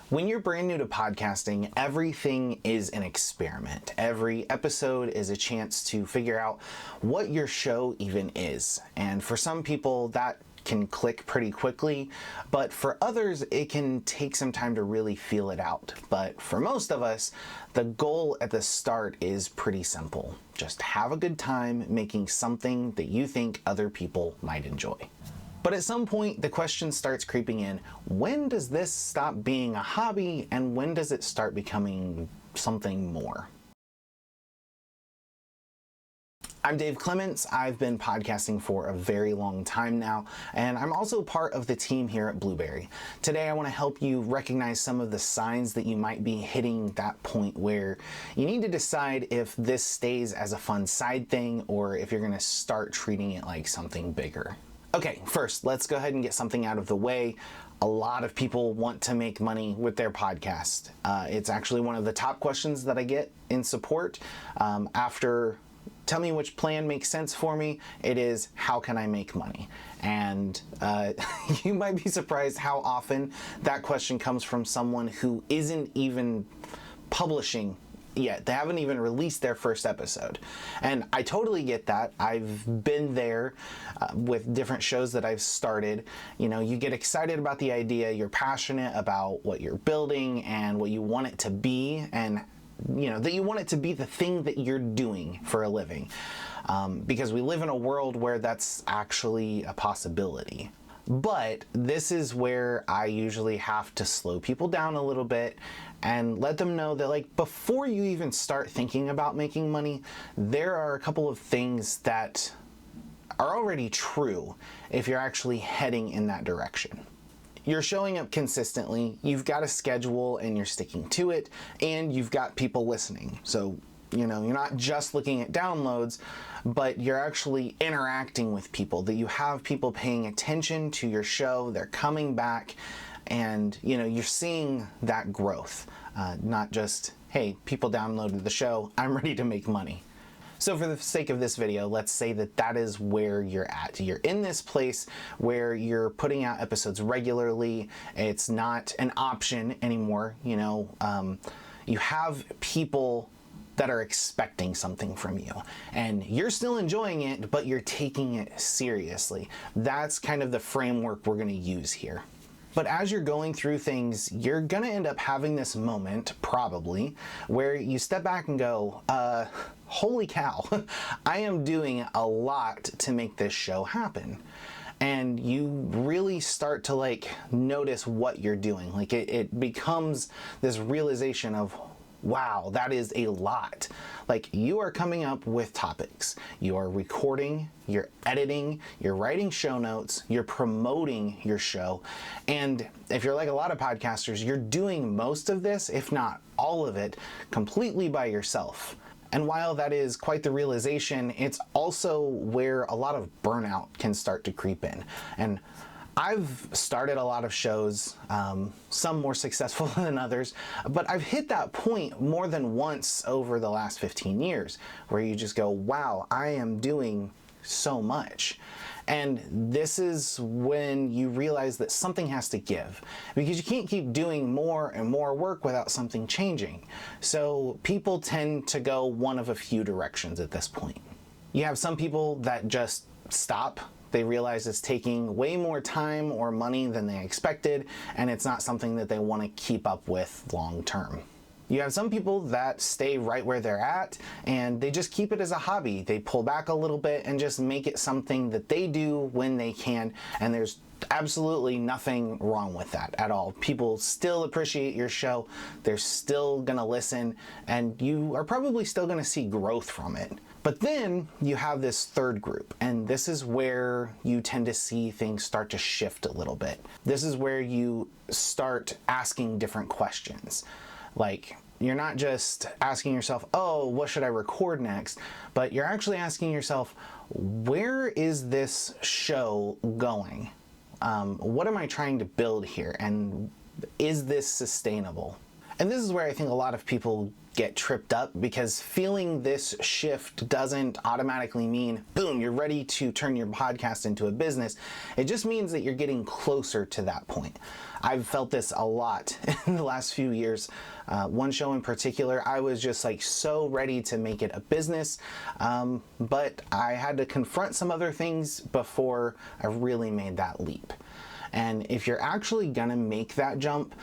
When you're brand new to podcasting, everything is an experiment. Every episode is a chance to figure out what your show even is. And for some people, that can click pretty quickly, but for others, it can take some time to really feel it out. But for most of us, the goal at the start is pretty simple. Just have a good time making something that you think other people might enjoy. But at some point, the question starts creeping in, when does this stop being a hobby and when does it start becoming something more? I'm Dave Clements. I've been podcasting for a very long time now, and I'm also part of the team here at Blubrry. Today, I want to help you recognize some of the signs that you might be hitting that point where you need to decide if this stays as a fun side thing or if you're going to start treating it like something bigger. Okay, first, let's go ahead and get something out of the way. A lot of people want to make money with their podcast. It's actually one of the top questions that I get in support. After tell me which plan makes sense for me, it is, how can I make money? And you might be surprised how often that question comes from someone who isn't even publishing yet. They haven't even released their first episode. And I totally get that. I've been there with different shows that I've started. You know, you get excited about the idea, you're passionate about what you're building and what you want it to be, and you know, that you want it to be the thing that you're doing for a living. Because we live in a world where that's actually a possibility. But this is where I usually have to slow people down a little bit and let them know that, like, before you even start thinking about making money, there are a couple of things that are already true if you're actually heading in that direction. You're showing up consistently, you've got a schedule and you're sticking to it, and you've got people listening. So, you know, you're not just looking at downloads, but you're actually interacting with people, that you have people paying attention to your show, they're coming back, and, you know, you're seeing that growth. Not just, hey, people downloaded the show, I'm ready to make money. So for the sake of this video, let's say that that is where you're at. You're in this place where you're putting out episodes regularly. It's not an option anymore. You know, you have people that are expecting something from you, and you're still enjoying it, but you're taking it seriously. That's kind of the framework we're going to use here. But as you're going through things, you're going to end up having this moment, probably, where you step back and go, holy cow, I am doing a lot to make this show happen. And you really start to, like, notice what you're doing. Like, it becomes this realization of, wow, that is a lot. Like, you are coming up with topics, you are recording, you're editing, you're writing show notes, you're promoting your show, and if you're like a lot of podcasters, you're doing most of this, if not all of it, completely by yourself. And while that is quite the realization, it's also where a lot of burnout can start to creep in. And I've started a lot of shows, some more successful than others, but I've hit that point more than once over the last 15 years where you just go, wow, I am doing so much. And this is when you realize that something has to give, because you can't keep doing more and more work without something changing. So people tend to go one of a few directions at this point. You have some people that just stop. They realize it's taking way more time or money than they expected, and it's not something that they want to keep up with long term. You have some people that stay right where they're at, and they just keep it as a hobby. They pull back a little bit and just make it something that they do when they can, and there's absolutely nothing wrong with that at all. People still appreciate your show, they're still gonna listen, and you are probably still gonna see growth from it. But then you have this third group, and this is where you tend to see things start to shift a little bit. This is where you start asking different questions. Like, you're not just asking yourself, oh, what should I record next? But you're actually asking yourself, where is this show going? What am I trying to build here? And is this sustainable? And this is where I think a lot of people get tripped up, because feeling this shift doesn't automatically mean, boom, you're ready to turn your podcast into a business. It just means that you're getting closer to that point. I've felt this a lot in the last few years. One show in particular, I was just like so ready to make it a business, but I had to confront some other things before I really made that leap. And if you're actually gonna make that jump,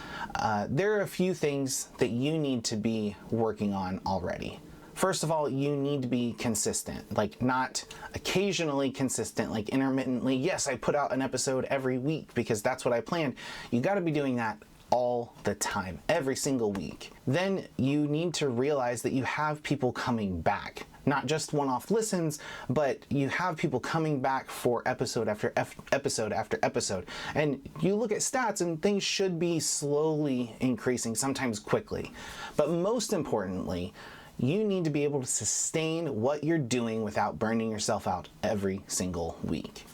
there are a few things that you need to be working on already. First of all, you need to be consistent, like not occasionally consistent, like intermittently. Yes, I put out an episode every week because that's what I planned. You gotta be doing that all the time, every single week. Then you need to realize that you have people coming back. Not just one-off listens, but you have people coming back for episode after episode after episode. And you look at stats and things should be slowly increasing, sometimes quickly. But most importantly, you need to be able to sustain what you're doing without burning yourself out every single week.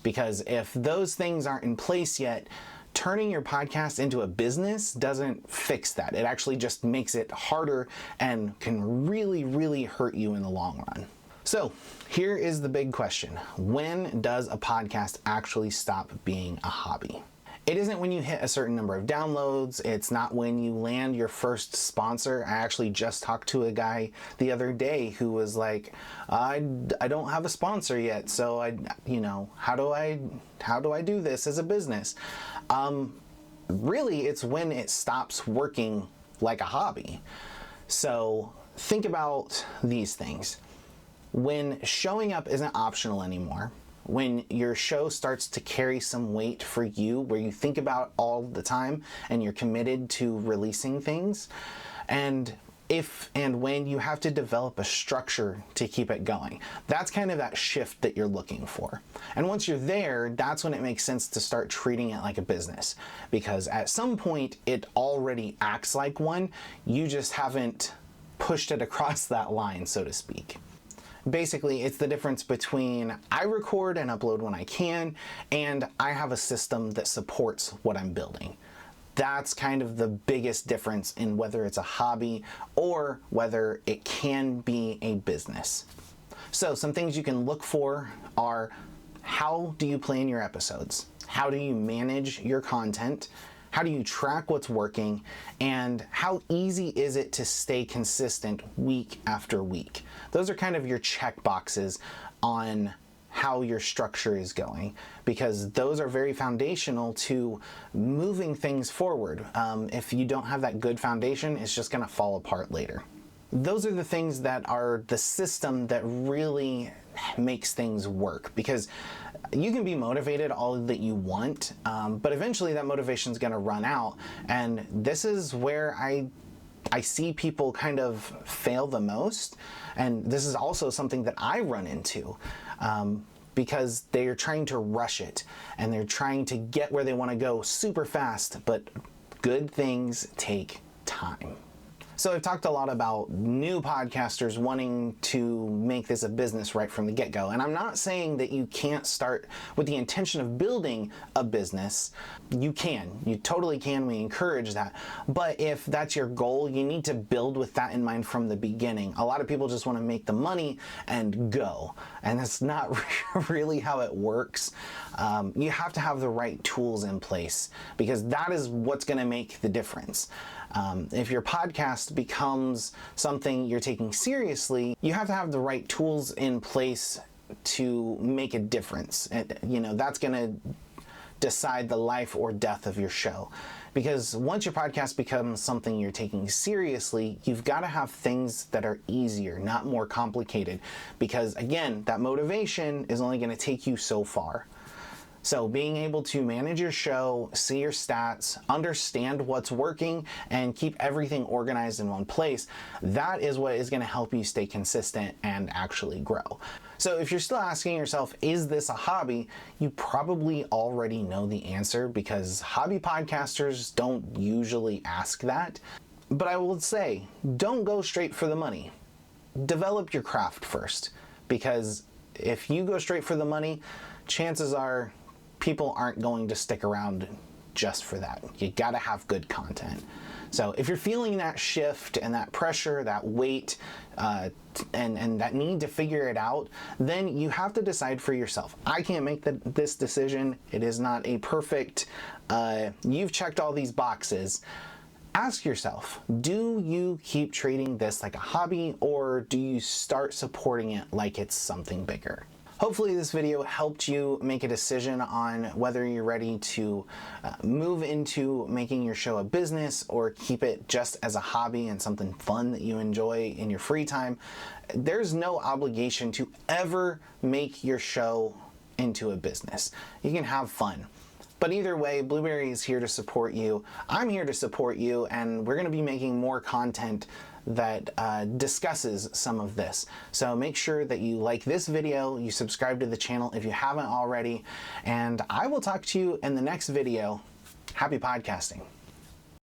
Because if those things aren't in place yet, turning your podcast into a business doesn't fix that. It actually just makes it harder and can really, really hurt you in the long run. So here is the big question. When does a podcast actually stop being a hobby? It isn't when you hit a certain number of downloads. It's not when you land your first sponsor. I actually just talked to a guy the other day who was like, I don't have a sponsor yet, so how do I do this as a business? Really, it's when it stops working like a hobby. So think about these things. When showing up isn't optional anymore, when your show starts to carry some weight for you, where you think about all the time and you're committed to releasing things, and if and when you have to develop a structure to keep it going. That's kind of that shift that you're looking for. And once you're there, that's when it makes sense to start treating it like a business, because at some point it already acts like one. You just haven't pushed it across that line, so to speak. Basically, it's the difference between I record and upload when I can, and I have a system that supports what I'm building. That's kind of the biggest difference in whether it's a hobby or whether it can be a business. So some things you can look for are, how do you plan your episodes? How do you manage your content? How do you track what's working? And how easy is it to stay consistent week after week? Those are kind of your check boxes on how your structure is going, because those are very foundational to moving things forward. If you don't have that good foundation, it's just gonna fall apart later. Those are the things that are the system that really makes things work, because you can be motivated all that you want, but eventually that motivation is gonna run out. And this is where I see people kind of fail the most. And this is also something that I run into, because they're trying to rush it and they're trying to get where they want to go super fast, but good things take time. So I've talked a lot about new podcasters wanting to make this a business right from the get-go. And I'm not saying that you can't start with the intention of building a business. You can. You totally can. We encourage that. But if that's your goal, you need to build with that in mind from the beginning. A lot of people just want to make the money and go. And that's not really how it works. You have to have the right tools in place, because that is what's going to make the difference. If your podcast becomes something you're taking seriously, you have to have the right tools in place to make a difference. That's going to decide the life or death of your show. Because once your podcast becomes something you're taking seriously, you've got to have things that are easier, not more complicated. Because again, that motivation is only going to take you so far. So being able to manage your show, see your stats, understand what's working, and keep everything organized in one place, that is what is going to help you stay consistent and actually grow. So if you're still asking yourself, is this a hobby? You probably already know the answer, because hobby podcasters don't usually ask that. But I will say, don't go straight for the money. Develop your craft first, because if you go straight for the money, chances are people aren't going to stick around just for that. You gotta have good content. So if you're feeling that shift and that pressure, that weight, and that need to figure it out, then you have to decide for yourself. I can't make this decision. It is not a perfect, you've checked all these boxes. Ask yourself, do you keep treating this like a hobby, or do you start supporting it like it's something bigger? Hopefully this video helped you make a decision on whether you're ready to move into making your show a business or keep it just as a hobby and something fun that you enjoy in your free time. There's no obligation to ever make your show into a business. You can have fun. But either way, Blueberry is here to support you. I'm here to support you, and we're going to be making more content that discusses some of this. So make sure that you like this video, you subscribe to the channel if you haven't already, and I will talk to you in the next video. Happy podcasting.